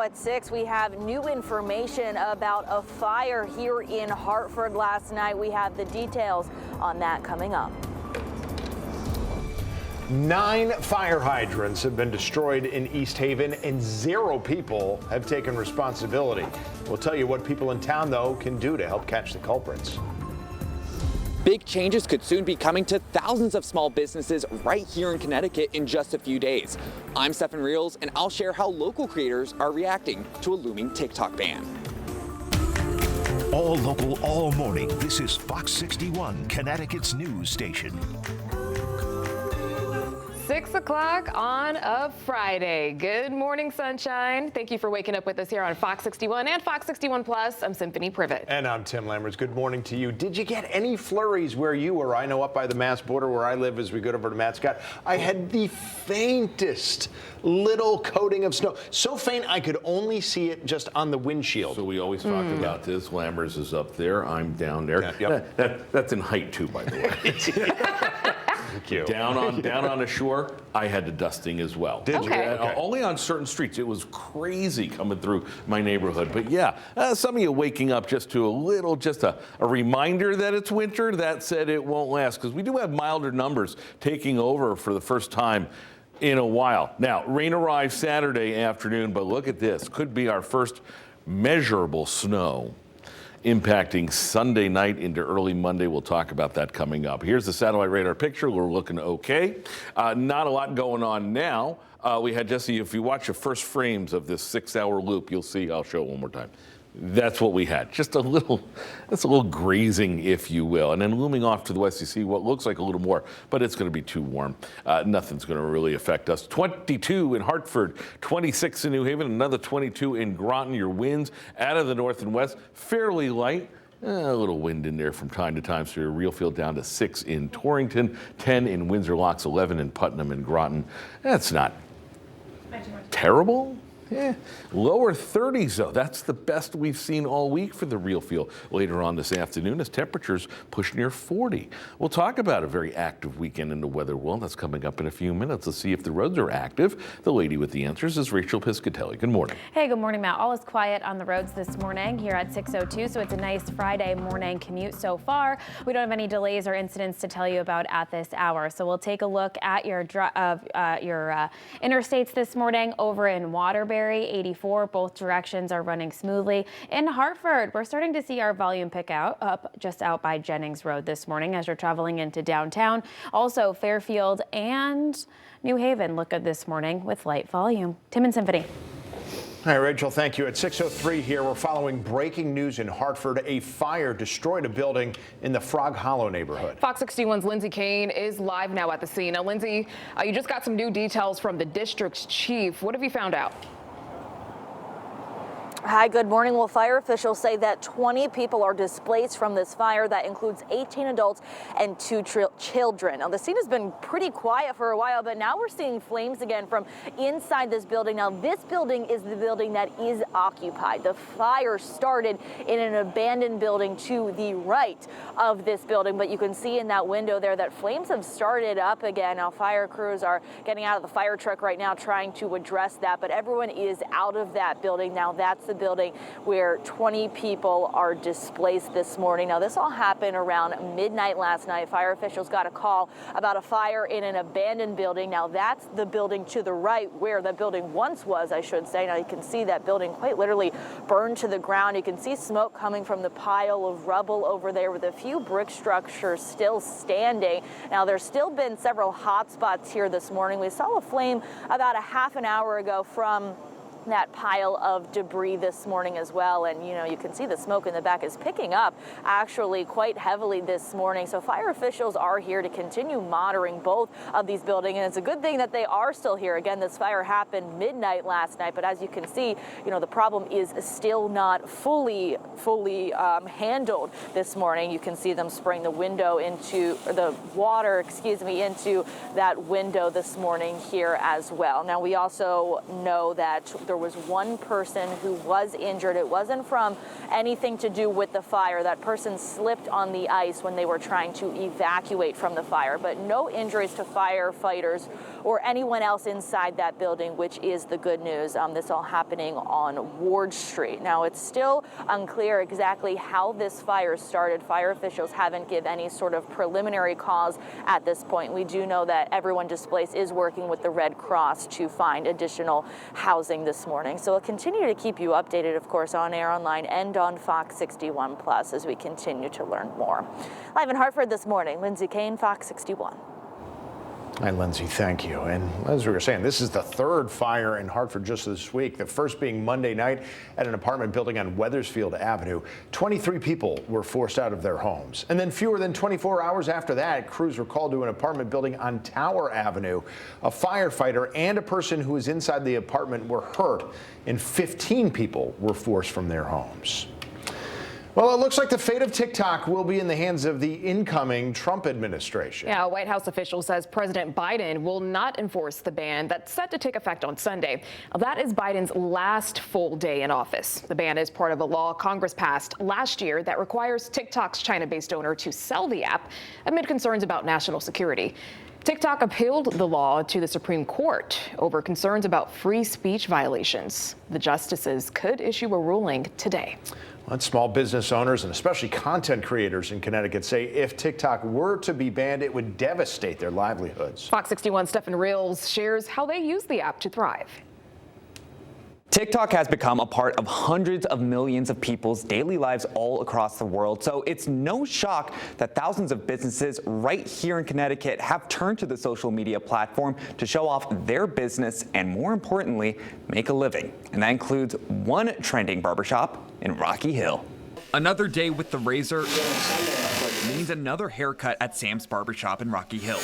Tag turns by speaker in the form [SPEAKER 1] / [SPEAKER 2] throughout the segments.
[SPEAKER 1] At 6, we have new information about a fire here in Hartford last night. We have the details on that coming up.
[SPEAKER 2] 9 fire hydrants have been destroyed in East Haven, and 0 people have taken responsibility. We'll tell you what people in town, though, can do to help catch the culprits.
[SPEAKER 3] Big changes could soon be coming to thousands of small businesses right here in Connecticut in just a few days. I'm Stephen Reels, and I'll share how local creators are reacting to a looming TikTok ban.
[SPEAKER 4] All local, all morning. This is Fox 61, Connecticut's news station.
[SPEAKER 5] 6 o'clock on a Friday. Good morning, sunshine. Thank you for waking up with us here on Fox 61 and Fox 61 Plus. I'm Symphony Privet.
[SPEAKER 2] And I'm Tim Lammerts. Good morning to you. Did you get any flurries where you were? I know up by the Mass border where I live as we go over to Matt Scott, I had the faintest little coating of snow. So faint I could only see it just on the windshield.
[SPEAKER 6] So we always talk about this. Lammers is up there. I'm down there.
[SPEAKER 2] Yeah, yep.
[SPEAKER 6] That's in height too, by the way. Down on the shore, I had the dusting as well.
[SPEAKER 2] Did you?
[SPEAKER 5] Okay.
[SPEAKER 6] Only on certain streets. It was crazy coming through my neighborhood. But yeah, some of you waking up just to a reminder that it's winter. That said, it won't last because we do have milder numbers taking over for the first time in a while. Now, rain arrives Saturday afternoon, but look at this. Could be our first measurable snow impacting Sunday night into early Monday. We'll talk about that coming up. Here's the satellite radar picture. We're looking okay. Not a lot going on now. We had Jesse, if you watch the first frames of this 6-hour loop, you'll see, I'll show it one more time. That's what we had. Just a little grazing, if you will. And then looming off to the west, you see what looks like a little more, but it's going to be too warm. Nothing's going to really affect us. 22 in Hartford, 26 in New Haven, another 22 in Groton. Your winds out of the north and west, fairly light. A little wind in there from time to time, so your real feel down to 6 in Torrington, 10 in Windsor Locks, 11 in Putnam and Groton. That's not terrible. Lower 30s, though. That's the best we've seen all week for the real feel later on this afternoon as temperatures push near 40. We'll talk about a very active weekend in the weather world. That's coming up in a few minutes. Let's see if the roads are active. The lady with the answers is Rachel Piscatelli. Good morning.
[SPEAKER 7] Hey, good morning, Matt. All is quiet on the roads this morning here at 6:02, so it's a nice Friday morning commute so far. We don't have any delays or incidents to tell you about at this hour, so we'll take a look at your interstates this morning. Over in Waterbury, 84, both directions are running smoothly. In Hartford, we're starting to see our volume pick up just out by Jennings Road this morning as you're traveling into downtown. Also, Fairfield and New Haven look good this morning with light volume. Tim and Symphony.
[SPEAKER 2] Hi, Rachel. Thank you. At 6:03 here, we're following breaking news in Hartford. A fire destroyed a building in the Frog Hollow neighborhood.
[SPEAKER 5] Fox 61's Lindsay Kane is live now at the scene. Now, Lindsay, you just got some new details from the district's chief. What have you found out?
[SPEAKER 1] Hi, good morning. Well, fire officials say that 20 people are displaced from this fire. That includes 18 adults and 2 children. Now, the scene has been pretty quiet for a while, but now we're seeing flames again from inside this building. Now, this building is the building that is occupied. The fire started in an abandoned building to the right of this building, but you can see in that window there that flames have started up again. Now, fire crews are getting out of the fire truck right now trying to address that, but everyone is out of that building. Now, that's the building where 20 people are displaced this morning. Now, this all happened around midnight last night. Fire officials got a call about a fire in an abandoned building. Now, that's the building to the right where the building once was, I should say. Now, you can see that building quite literally burned to the ground. You can see smoke coming from the pile of rubble over there with a few brick structures still standing. Now, there's still been several hot spots here this morning. We saw a flame about a half an hour ago from that pile of debris this morning as well. And you can see the smoke in the back is picking up actually quite heavily this morning. So fire officials are here to continue monitoring both of these buildings, and it's a good thing that they are still here. Again, this fire happened midnight last night, but as you can see, the problem is still not fully handled this morning. You can see them spraying the window into the water, into that window this morning here as well. Now, we also know that the there was one person who was injured. It wasn't from anything to do with the fire. That person slipped on the ice when they were trying to evacuate from the fire, but no injuries to firefighters or anyone else inside that building, which is the good news. This all happening on Ward Street. Now, it's still unclear exactly how this fire started. Fire officials haven't given any sort of preliminary cause at this point. We do know that everyone displaced is working with the Red Cross to find additional housing this morning. So we'll continue to keep you updated, of course, on air, online, and on Fox 61 Plus as we continue to learn more. Live in Hartford this morning, Lindsay Kane, Fox 61.
[SPEAKER 2] Hi, Lindsay, thank you. And as we were saying, this is the third fire in Hartford just this week, the first being Monday night at an apartment building on Wethersfield Avenue. 23 people were forced out of their homes. And then fewer than 24 hours after that, crews were called to an apartment building on Tower Avenue. A firefighter and a person who was inside the apartment were hurt, and 15 people were forced from their homes. Well, it looks like the fate of TikTok will be in the hands of the incoming Trump administration.
[SPEAKER 5] Yeah, a White House official says President Biden will not enforce the ban that's set to take effect on Sunday. That is Biden's last full day in office. The ban is part of a law Congress passed last year that requires TikTok's China-based owner to sell the app amid concerns about national security. TikTok appealed the law to the Supreme Court over concerns about free speech violations. The justices could issue a ruling today.
[SPEAKER 2] Well, small business owners and especially content creators in Connecticut say if TikTok were to be banned, it would devastate their livelihoods.
[SPEAKER 5] Fox 61's Stephen Reels shares how they use the app to thrive.
[SPEAKER 3] TikTok has become a part of hundreds of millions of people's daily lives all across the world, so it's no shock that thousands of businesses right here in Connecticut have turned to the social media platform to show off their business and, more importantly, make a living. And that includes one trending barbershop in Rocky Hill. Another day with the razor means another haircut at Sam's barbershop in Rocky Hill.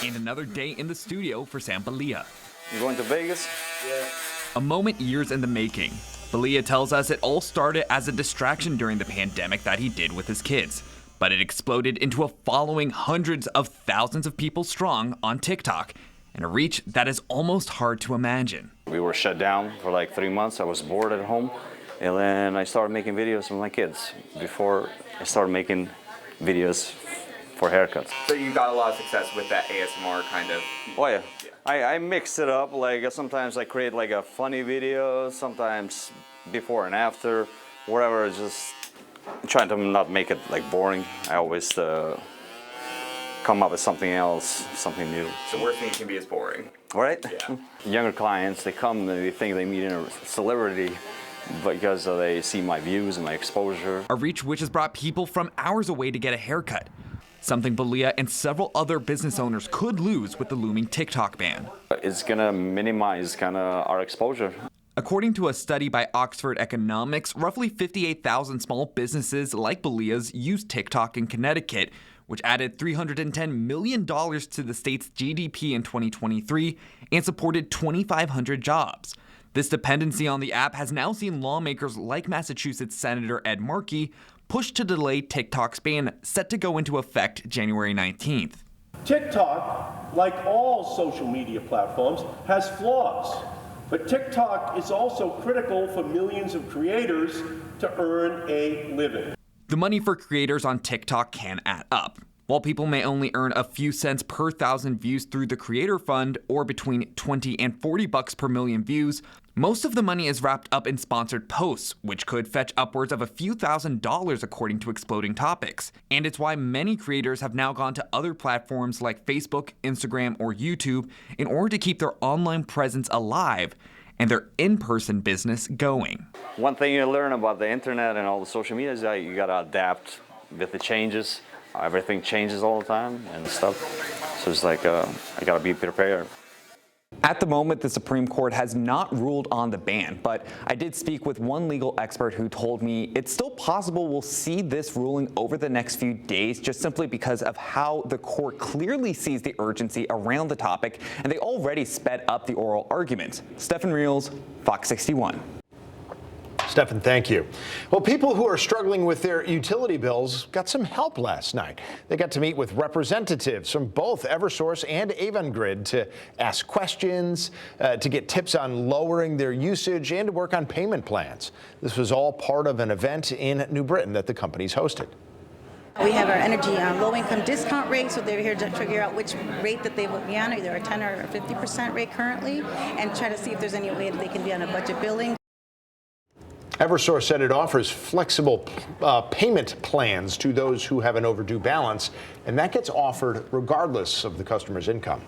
[SPEAKER 3] And another day in the studio for Sam Balia.
[SPEAKER 8] You going to Vegas? Yeah.
[SPEAKER 3] A moment years in the making. Balia tells us it all started as a distraction during the pandemic that he did with his kids. But it exploded into a following hundreds of thousands of people strong on TikTok, and a reach that is almost hard to imagine.
[SPEAKER 8] We were shut down for like 3 months. I was bored at home, and then I started making videos with my kids. Before I started making videos for haircuts.
[SPEAKER 3] So you got a lot of success with that ASMR kind of...
[SPEAKER 8] Oh yeah. I mix it up, like sometimes I create like a funny video, sometimes before and after, whatever, just trying to not make it like boring. I always come up with something else, something new.
[SPEAKER 3] The worst thing can be is boring.
[SPEAKER 8] Right?
[SPEAKER 3] Yeah.
[SPEAKER 8] Younger clients, they come and they think they meet a celebrity because they see my views and my exposure.
[SPEAKER 3] A reach which has brought people from hours away to get a haircut. Something Balia and several other business owners could lose with the looming TikTok ban.
[SPEAKER 8] It's gonna minimize kind of our exposure.
[SPEAKER 3] According to a study by Oxford Economics, roughly 58,000 small businesses like Balia's use TikTok in Connecticut, which added $310 million to the state's GDP in 2023 and supported 2,500 jobs. This dependency on the app has now seen lawmakers like Massachusetts Senator Ed Markey push to delay TikTok's ban, set to go into effect January 19th.
[SPEAKER 9] TikTok, like all social media platforms, has flaws, but TikTok is also critical for millions of creators to earn a living.
[SPEAKER 3] The money for creators on TikTok can add up. While people may only earn a few cents per 1,000 views through the Creator Fund, or between $20 and $40 per million views, most of the money is wrapped up in sponsored posts, which could fetch upwards of a few $1,000s according to Exploding Topics. And it's why many creators have now gone to other platforms like Facebook, Instagram, or YouTube in order to keep their online presence alive and their in-person business going.
[SPEAKER 8] One thing you learn about the internet and all the social media is that you gotta adapt with the changes. Everything changes all the time and stuff. So it's like, I gotta be prepared.
[SPEAKER 3] At the moment, the Supreme Court has not ruled on the ban, but I did speak with one legal expert who told me it's still possible we'll see this ruling over the next few days, just simply because of how the court clearly sees the urgency around the topic, and they already sped up the oral argument. Stephen Reels, Fox 61.
[SPEAKER 2] Stefan, thank you. Well, people who are struggling with their utility bills got some help last night. They got to meet with representatives from both Eversource and Avangrid to ask questions, to get tips on lowering their usage, and to work on payment plans. This was all part of an event in New Britain that the companies hosted.
[SPEAKER 10] We have our energy low-income discount rate, so they're here to figure out which rate that they would be on, either a 10 or a 50% rate currently, and try to see if there's any way that they can be on a budget billing.
[SPEAKER 2] Eversource said it offers flexible payment plans to those who have an overdue balance, and that gets offered regardless of the customer's income.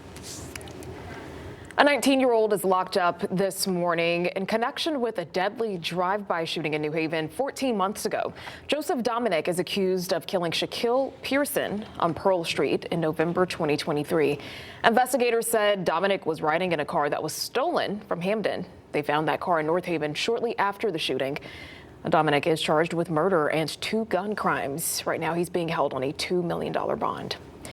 [SPEAKER 5] A 19-year-old is locked up this morning in connection with a deadly drive-by shooting in New Haven 14 months ago. Joseph Dominic is accused of killing Shaquille Pearson on Pearl Street in November 2023. Investigators said Dominic was riding in a car that was stolen from Hamden. They found that car in North Haven shortly after the shooting. Dominic is charged with murder and 2 gun crimes. Right now, he's being held on a $2 million bond.